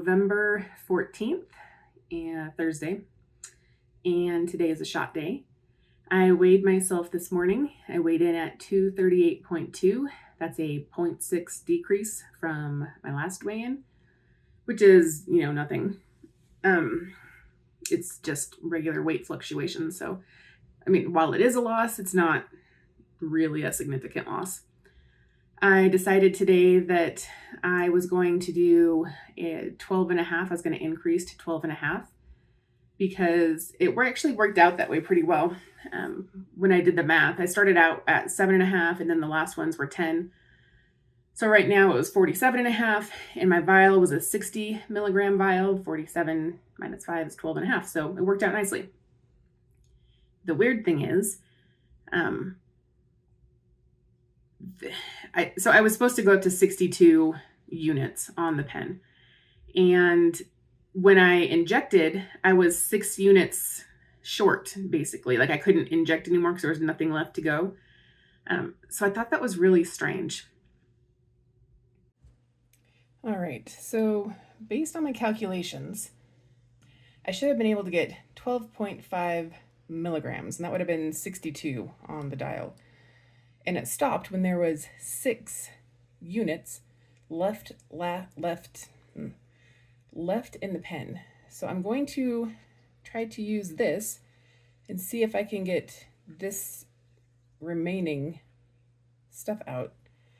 November 14th, Thursday, and today is a shot day. I weighed myself this morning. I weighed in at 238.2. That's a 0.6 decrease from my last weigh-in, which is, nothing. It's just regular weight fluctuation. So, while it is a loss, it's not really a significant loss. I decided today that I was going to do 12 and a half. I was going to increase to 12 and a half because it actually worked out that way pretty well. When I did the math, I started out at 7.5 and then the last ones were 10. So right now it was 47 and a half and my vial was a 60 milligram vial. 47 minus 5 is 12 and a half. So it worked out nicely. The weird thing is, I was supposed to go up to 62 units on the pen. And when I injected, I was 6 units short, basically. Like I couldn't inject anymore because there was nothing left to go. So I thought that was really strange. All right, so based on my calculations, I should have been able to get 12.5 milligrams, and that would have been 62 on the dial. And it stopped when there was 6 units left in the pen. So I'm going to try to use this and see if I can get this remaining stuff out,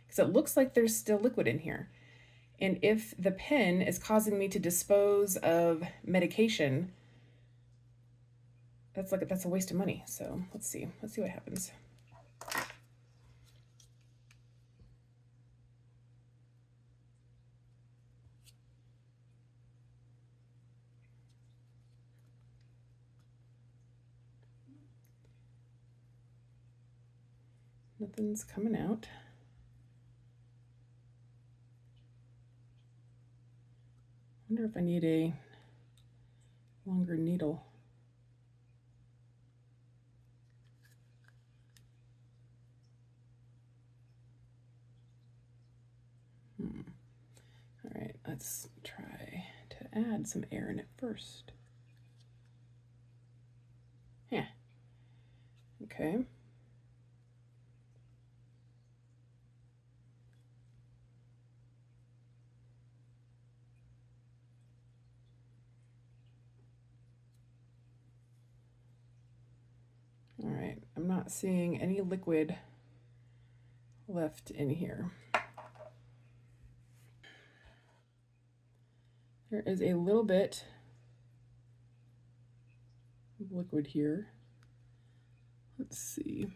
because it looks like there's still liquid in here. And if the pen is causing me to dispose of medication, that's a waste of money. So let's see what happens. Nothing's coming out. I wonder if I need a longer needle. All right, let's try to add some air in it first. Yeah. Okay. All right, I'm not seeing any liquid left in here. There is a little bit of liquid here. Let's see.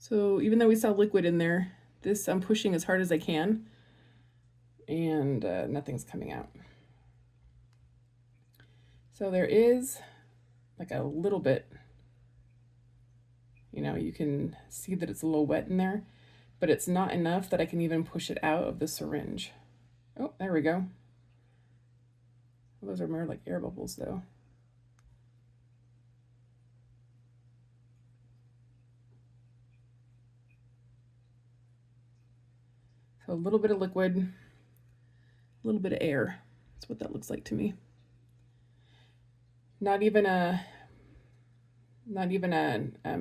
So even though we saw liquid in there, this I'm pushing as hard as I can, and nothing's coming out. So there is like a little bit, you can see that it's a little wet in there, but it's not enough that I can even push it out of the syringe. Oh, there we go. Those are more like air bubbles though. So a little bit of liquid, a little bit of air. That's what that looks like to me. Not even a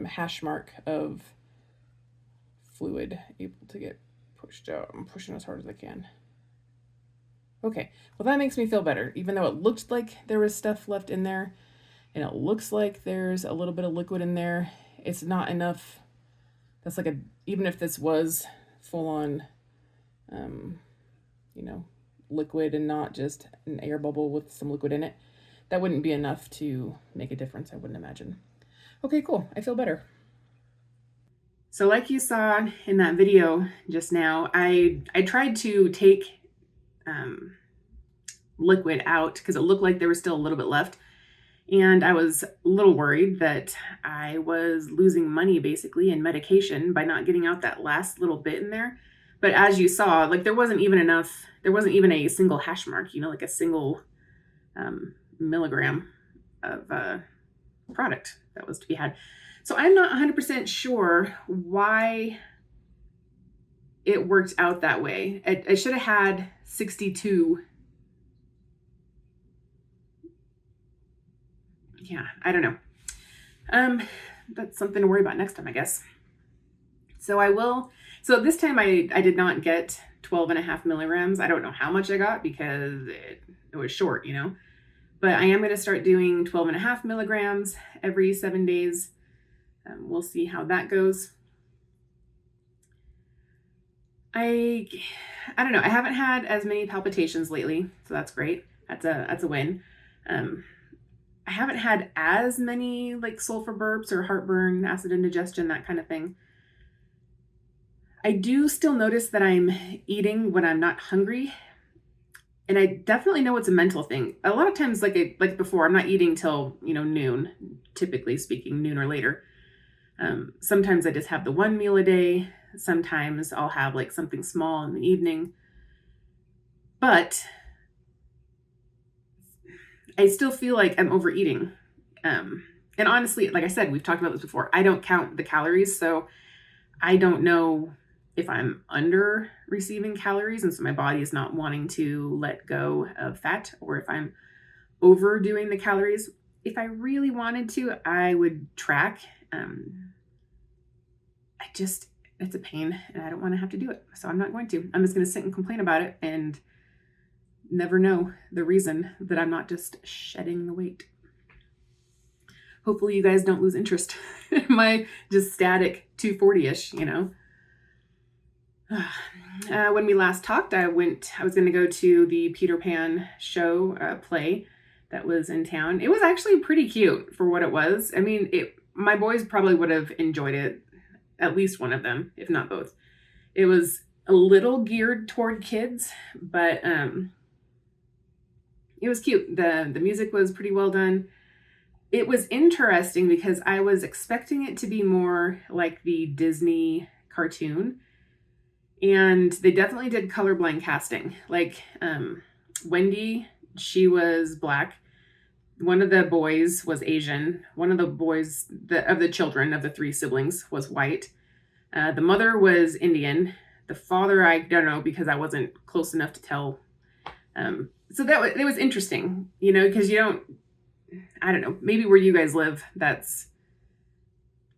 hash mark of fluid able to get pushed out. I'm pushing as hard as I can. Okay, well that makes me feel better, even though it looked like there was stuff left in there, and it looks like there's a little bit of liquid in there. It's not enough. That's like even if this was full on, liquid and not just an air bubble with some liquid in it, that wouldn't be enough to make a difference, I wouldn't imagine. Okay, cool. I feel better. So like you saw in that video just now, I tried to take liquid out because it looked like there was still a little bit left. And I was a little worried that I was losing money basically in medication by not getting out that last little bit in there. But as you saw, like there wasn't even a single hash mark, like a single milligram of product that was to be had. So I'm not 100% sure why it worked out that way. I should have had 62. Yeah, I don't know. That's something to worry about next time, I guess. So this time I did not get 12.5 milligrams. I don't know how much I got because it was short, but I am going to start doing 12.5 milligrams every 7 days. We'll see how that goes. I don't know. I haven't had as many palpitations lately, so that's great. That's a win. I haven't had as many like sulfur burps or heartburn, acid indigestion, that kind of thing. I do still notice that I'm eating when I'm not hungry. And I definitely know it's a mental thing. A lot of times, like before, I'm not eating till, noon, typically speaking, noon or later. Sometimes I just have the one meal a day. Sometimes I'll have like something small in the evening. But I still feel like I'm overeating. And honestly, like I said, we've talked about this before. I don't count the calories, so I don't know if I'm under receiving calories and so my body is not wanting to let go of fat, or if I'm overdoing the calories. If I really wanted to, I would track. It's a pain and I don't want to have to do it. So I'm not going to. I'm just going to sit and complain about it and never know the reason that I'm not just shedding the weight. Hopefully you guys don't lose interest in my just static 240-ish, When we last talked, I was going to go to the Peter Pan show play that was in town. It was actually pretty cute for what it was. I mean, my boys probably would have enjoyed it, at least one of them, if not both. It was a little geared toward kids, but it was cute. The music was pretty well done. It was interesting because I was expecting it to be more like the Disney cartoon. And they definitely did colorblind casting. Like Wendy, she was Black. One of the boys was Asian. One of the boys, of the children of the three siblings, was white. The mother was Indian. The father, I don't know, because I wasn't close enough to tell. So it was interesting, because I don't know, maybe where you guys live, that's,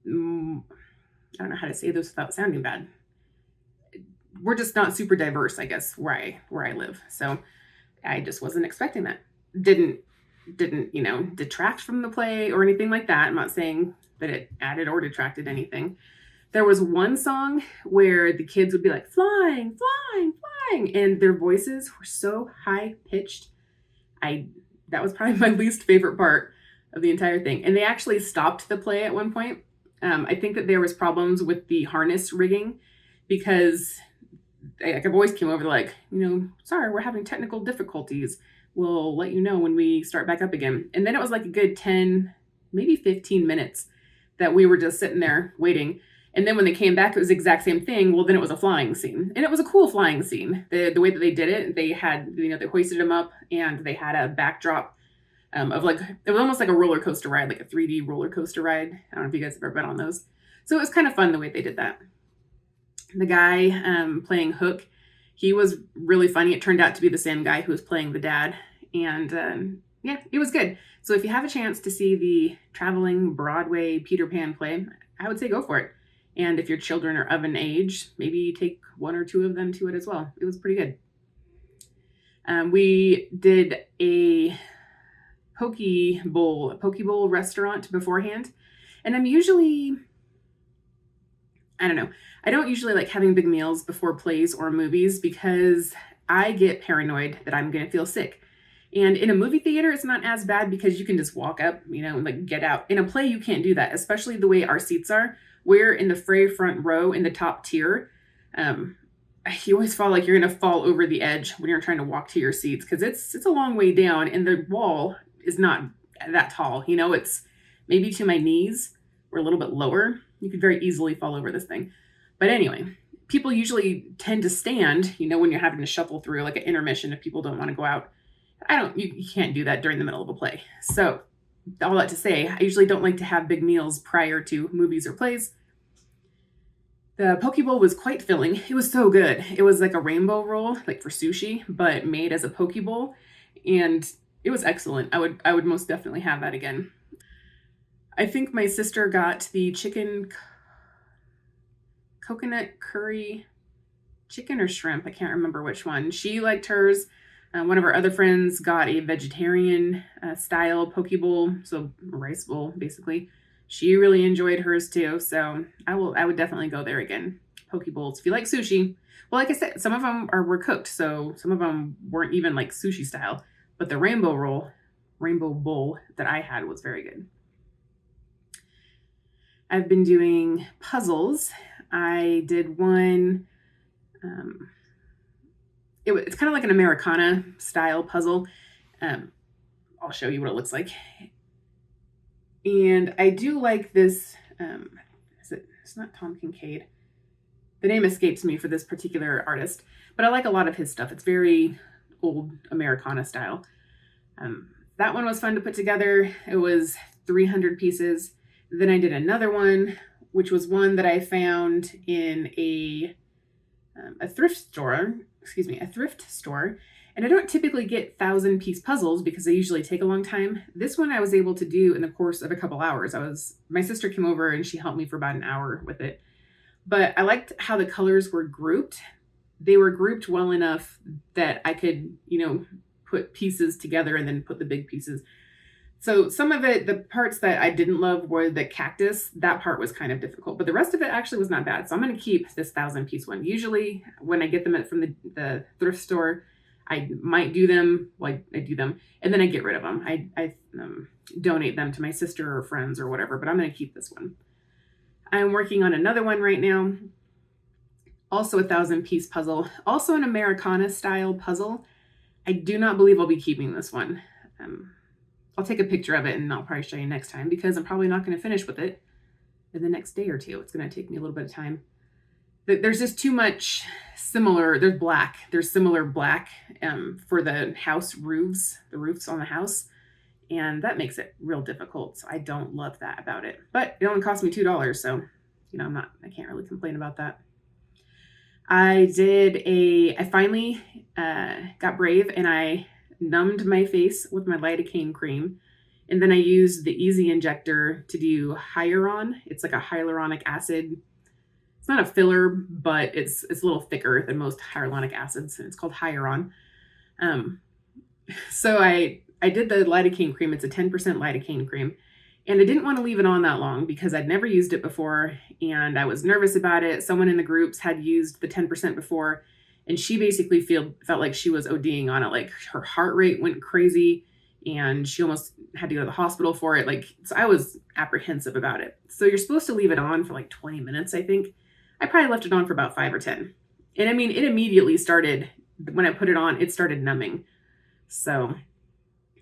I don't know how to say this without sounding bad. We're just not super diverse, I guess, where I live. So I just wasn't expecting that. Didn't, detract from the play or anything like that. I'm not saying that it added or detracted anything. There was one song where the kids would be like, flying, flying, flying. And their voices were so high pitched. That was probably my least favorite part of the entire thing. And they actually stopped the play at one point. I think that there was problems with the harness rigging because like a voice came over like, sorry, we're having technical difficulties. We'll let you know when we start back up again. And then it was like a good 10, maybe 15 minutes that we were just sitting there waiting. And then when they came back, it was the exact same thing. Well, then it was a flying scene. And it was a cool flying scene. The way that they did it, they had, they hoisted them up and they had a backdrop of like, it was almost like a roller coaster ride, like a 3D roller coaster ride. I don't know if you guys have ever been on those. So it was kind of fun the way they did that. The guy playing Hook, he was really funny. It turned out to be the same guy who was playing the dad. And yeah, it was good. So if you have a chance to see the traveling Broadway Peter Pan play, I would say go for it. And if your children are of an age, maybe take one or two of them to it as well. It was pretty good. We did a poke bowl restaurant beforehand. And I'm usually, I don't know, I don't usually like having big meals before plays or movies because I get paranoid that I'm going to feel sick. And in a movie theater, it's not as bad because you can just walk up, and like get out. In a play, you can't do that, especially the way our seats are. We're in the very front row in the top tier. You always feel like you're going to fall over the edge when you're trying to walk to your seats because it's a long way down and the wall is not that tall. You know, it's maybe to my knees or a little bit lower. You could very easily fall over this thing. But anyway, people usually tend to stand, you know, when you're having to shuffle through like an intermission if people don't want to go out. You can't do that during the middle of a play. So all that to say, I usually don't like to have big meals prior to movies or plays. The poke bowl was quite filling. It was so good. It was like a rainbow roll, like for sushi, but made as a poke bowl, and it was excellent. I would most definitely have that again. I think my sister got the chicken coconut curry chicken or shrimp. I can't remember which one. She liked hers. One of our other friends got a vegetarian style poke bowl, so rice bowl basically. She really enjoyed hers too, so I would definitely go there again. Poke bowls. If you like sushi, well, like I said, some of them were cooked, so some of them weren't even like sushi style. But the rainbow bowl that I had was very good. I've been doing puzzles. I did one. It's kind of like an Americana style puzzle. I'll show you what it looks like. And I do like this. It's not Tom Kincaid. The name escapes me for this particular artist, but I like a lot of his stuff. It's very old Americana style. That one was fun to put together. It was 300 pieces. Then I did another one, which was one that I found in a thrift store. A thrift store. And I don't typically get 1,000-piece puzzles because they usually take a long time. This one I was able to do in the course of a couple hours. My sister came over and she helped me for about an hour with it. But I liked how the colors were grouped. They were grouped well enough that I could, put pieces together and then put the big pieces. So some of it, the parts that I didn't love were the cactus. That part was kind of difficult, but the rest of it actually was not bad. So I'm going to keep this 1,000-piece one. Usually when I get them from the thrift store, I might do them, I do them, and then I get rid of them. I donate them to my sister or friends or whatever, but I'm going to keep this one. I'm working on another one right now. Also a 1,000-piece puzzle, also an Americana style puzzle. I do not believe I'll be keeping this one. I'll take a picture of it and I'll probably show you next time because I'm probably not going to finish with it in the next day or two. It's going to take me a little bit of time. There's just too much similar. There's similar black for the house roofs, the roofs on the house. And that makes it real difficult. So I don't love that about it, but it only cost me $2. So, I can't really complain about that. I finally got brave and I numbed my face with my lidocaine cream. And then I used the Easy Injector to do Hyaluron. It's like a hyaluronic acid. It's not a filler, but it's a little thicker than most hyaluronic acids. And it's called Hyaluron. So I did the lidocaine cream. It's a 10% lidocaine cream. And I didn't want to leave it on that long because I'd never used it before. And I was nervous about it. Someone in the groups had used the 10% before. And she basically felt like she was ODing on it. Like her heart rate went crazy and she almost had to go to the hospital for it. So I was apprehensive about it. So you're supposed to leave it on for 20 minutes, I think. I probably left it on for about 5 or 10. And I mean, it immediately started, when I put it on, it started numbing. So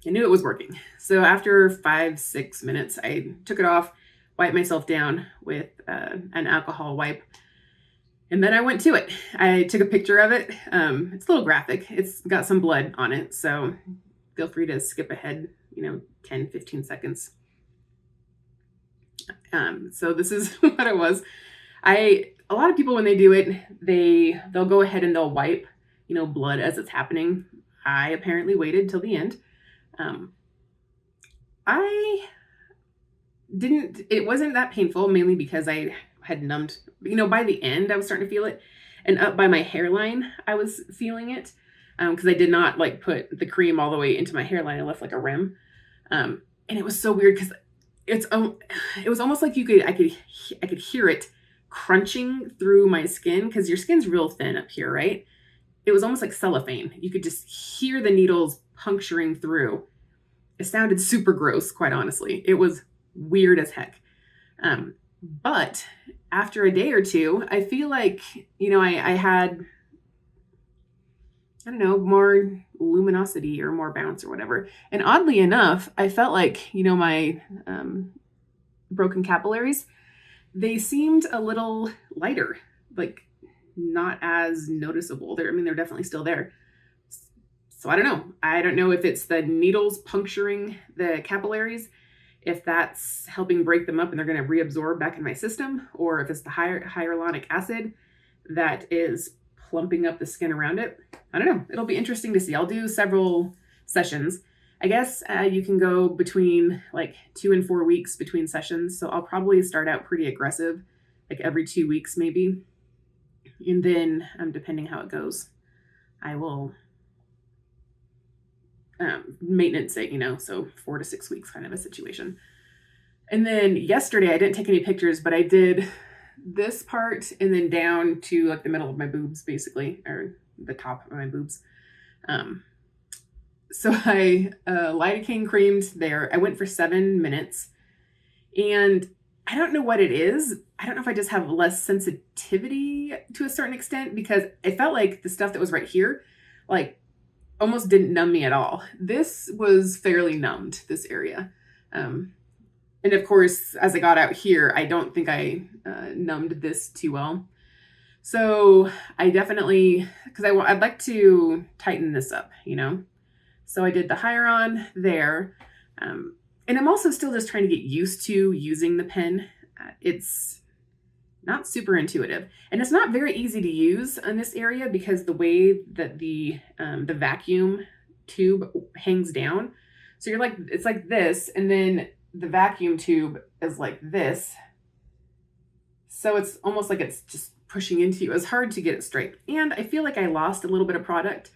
I knew it was working. So after 5-6 minutes, I took it off, wiped myself down with an alcohol wipe. And then I went to it. I took a picture of it. It's a little graphic. It's got some blood on it. So feel free to skip ahead, 10, 15 seconds. So this is what it was. A lot of people, when they do it, they'll go ahead and they'll wipe, blood as it's happening. I apparently waited till the end. It wasn't that painful, mainly because I had numbed, by the end I was starting to feel it, and up by my hairline I was feeling it, because I did not put the cream all the way into my hairline. I left a rim, and it was so weird because it was almost like I could hear it crunching through my skin, because your skin's real thin up here, right? It was almost like cellophane. You could just hear the needles puncturing through. It sounded super gross, quite honestly. It was weird as heck. But after a day or two, I feel like, I I don't know, more luminosity or more bounce or whatever. And oddly enough, I felt like, my broken capillaries, they seemed a little lighter, like not as noticeable. They're definitely still there. So I don't know. I don't know if it's the needles puncturing the capillaries, if that's helping break them up and they're going to reabsorb back in my system, or if it's the hyaluronic acid that is plumping up the skin around it. I don't know. It'll be interesting to see. I'll do several sessions. I guess you can go between like 2 and 4 weeks between sessions. So I'll probably start out pretty aggressive, like every 2 weeks maybe. And then depending how it goes, I will maintenance it, so 4 to 6 weeks kind of a situation. And then yesterday I didn't take any pictures, but I did this part and then down to like the middle of my boobs, basically, or the top of my boobs. So I lidocaine creamed there. I went for 7 minutes, and I don't know what it is. I don't know if I just have less sensitivity to a certain extent, because I felt like the stuff that was right here, like almost didn't numb me at all. This was fairly numbed, this area. And of course, as I got out here, I don't think I numbed this too well. So I definitely, because I'd like to tighten this up, So I did the Hyaron there. And I'm also still just trying to get used to using the pen. It's not super intuitive, and it's not very easy to use in this area because the way that the vacuum tube hangs down. So it's like this, and then the vacuum tube is like this. So it's almost like it's just pushing into you. It's hard to get it straight. And I feel like I lost a little bit of product.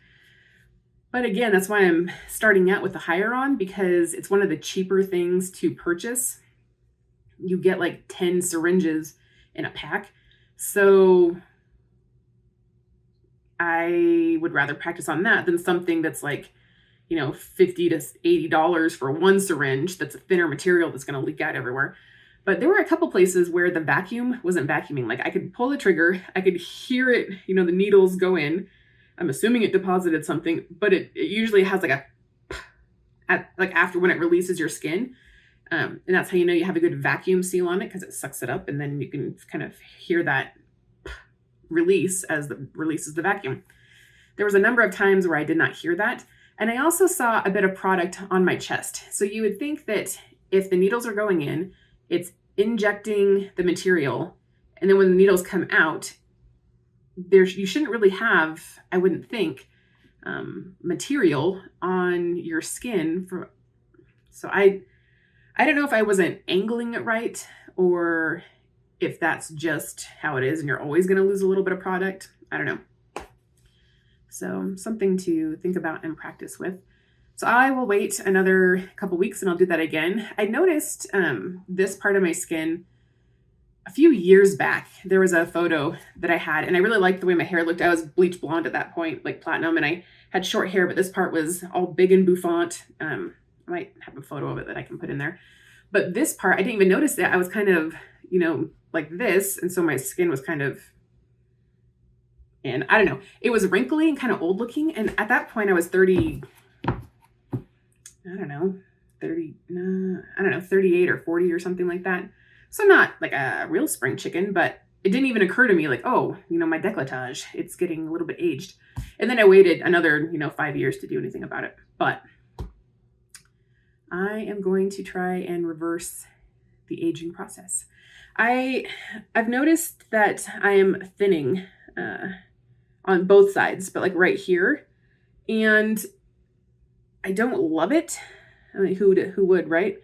But again, that's why I'm starting out with the Hyaron, because it's one of the cheaper things to purchase. You get like 10 syringes in a pack. So I would rather practice on that than something that's like, $50 to $80 for one syringe that's a thinner material that's going to leak out everywhere. But there were a couple places where the vacuum wasn't vacuuming. Like I could pull the trigger, I could hear it, the needles go in. I'm assuming it deposited something, but it usually has like after when it releases your skin. And that's how you have a good vacuum seal on it, because it sucks it up, and then you can kind of hear that release as it releases the vacuum. There was a number of times where I did not hear that. And I also saw a bit of product on my chest. So you would think that if the needles are going in, it's injecting the material, and then when the needles come out, you shouldn't really have, I wouldn't think, material on your skin. So I don't know if I wasn't angling it right, or if that's just how it is and you're always going to lose a little bit of product. I don't know. So something to think about and practice with. So I will wait another couple weeks and I'll do that again. I noticed this part of my skin a few years back. There was a photo that I had, and I really liked the way my hair looked. I was bleach blonde at that point, like platinum, and I had short hair, but this part was all big and bouffant. I might have a photo of it that I can put in there. But this part, I didn't even notice that. I was kind of, like this. And so my skin was kind of, and I don't know, it was wrinkly and kind of old looking. And at that point I was 38 or 40 or something like that. So not like a real spring chicken, but it didn't even occur to me like, oh, my décolletage, it's getting a little bit aged. And then I waited another, 5 years to do anything about it. But I am going to try and reverse the aging process. I've noticed that I am thinning on both sides, but like right here, and I don't love it. I mean, who would, right?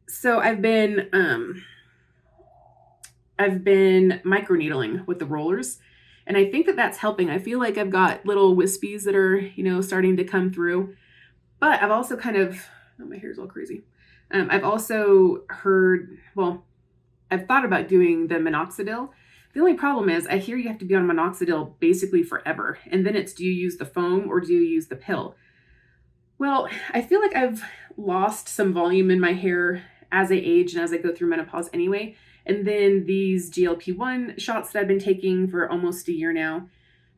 So I've been microneedling with the rollers, and I think that that's helping. I feel like I've got little wispies that are, starting to come through, but I've also kind of, oh, my hair's all crazy. I've also I've thought about doing the minoxidil. The only problem is I hear you have to be on minoxidil basically forever. And then it's, do you use the foam or do you use the pill? Well, I feel like I've lost some volume in my hair as I age and as I go through menopause anyway. And then these GLP-1 shots that I've been taking for almost a year now,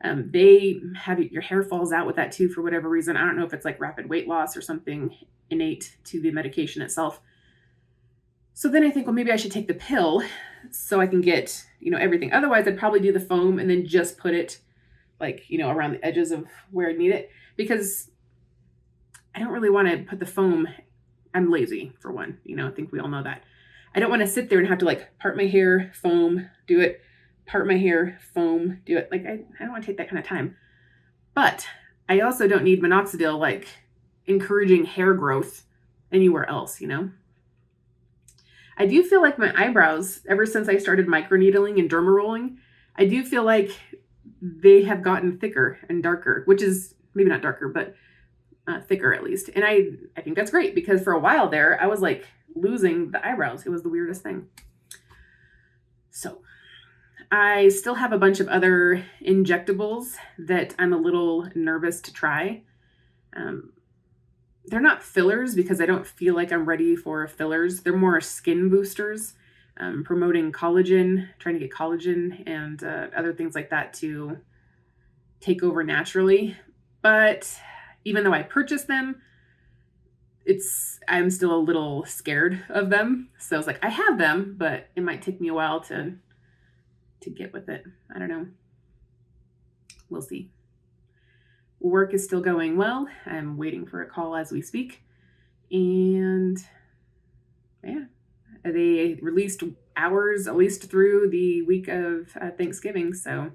They have your hair falls out with that too for whatever reason. I don't know if it's like rapid weight loss or something innate to the medication itself. So then I think, well, maybe I should take the pill so I can get, everything. Otherwise, I'd probably do the foam and then just put it like, around the edges of where I need it, because I don't really want to put the foam. I'm lazy for one, I think we all know that. I don't want to sit there and have to like part my hair, foam, do it, part my hair, foam, do it. Like, I don't want to take that kind of time. But I also don't need minoxidil like encouraging hair growth anywhere else, I do feel like my eyebrows, ever since I started microneedling and derma rolling, I do feel like they have gotten thicker and darker, which is maybe not darker, but thicker at least. And I think that's great, because for a while there, I was like losing the eyebrows. It was the weirdest thing. So I still have a bunch of other injectables that I'm a little nervous to try. They're not fillers because I don't feel like I'm ready for fillers. They're more skin boosters, promoting collagen, trying to get collagen and other things like that to take over naturally. But even though I purchased them, I'm still a little scared of them. So I was like, I have them, but it might take me a while to get with it. I don't know. We'll see. Work is still going well. I'm waiting for a call as we speak. And yeah, they released hours at least through the week of Thanksgiving. So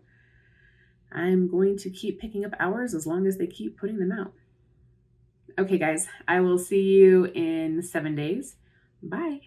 I'm going to keep picking up hours as long as they keep putting them out. Okay, guys, I will see you in 7 days. Bye.